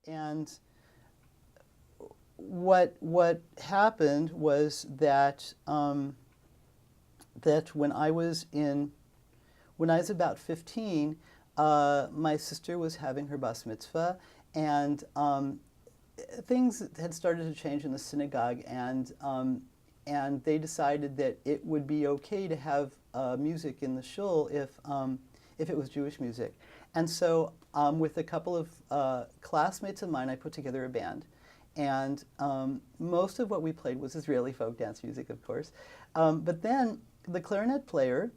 And what happened was that that when I was about 15, my sister was having her bas mitzvah, and things had started to change in the synagogue, and they decided that it would be okay to have music in the shul if it was Jewish music. And so with a couple of classmates of mine, I put together a band. And most of what we played was Israeli folk dance music, of course. But then the clarinet player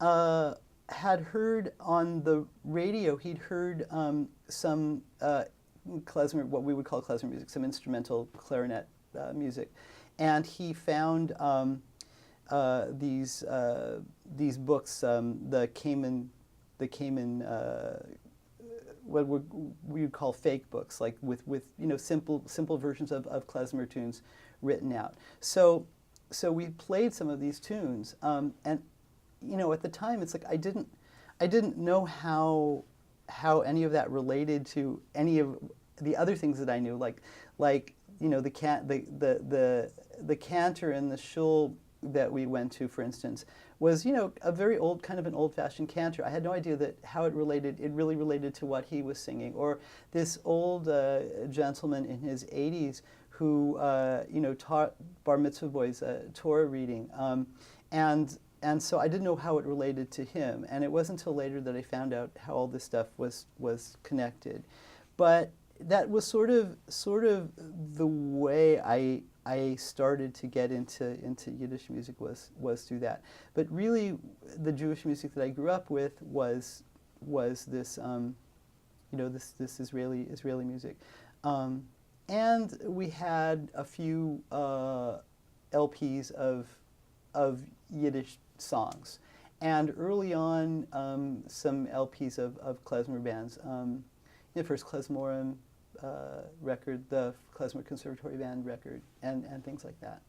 had heard on the radio, he'd heard some klezmer, what we would call klezmer music, some instrumental clarinet music. And he found these books, the Cayman what we would call fake books, like with simple versions of klezmer tunes written out. So we played some of these tunes, and at the time it's like I didn't know how any of that related to any of the other things that I knew, like the cantor in the shul that we went to, for instance, was a very old, kind of an old-fashioned cantor. I had no idea that how it really related to what he was singing. Or this old gentleman in his 80s who taught bar mitzvah boys Torah reading, and so I didn't know how it related to him. And it wasn't until later that I found out how all this stuff was connected. But that was sort of the way I started to get into Yiddish music was through that. But really, the Jewish music that I grew up with was this this Israeli music, and we had a few LPs of Yiddish songs, and early on some LPs of klezmer bands. The first Klezmer record, the Klezmer Conservatory Band record, and things like that.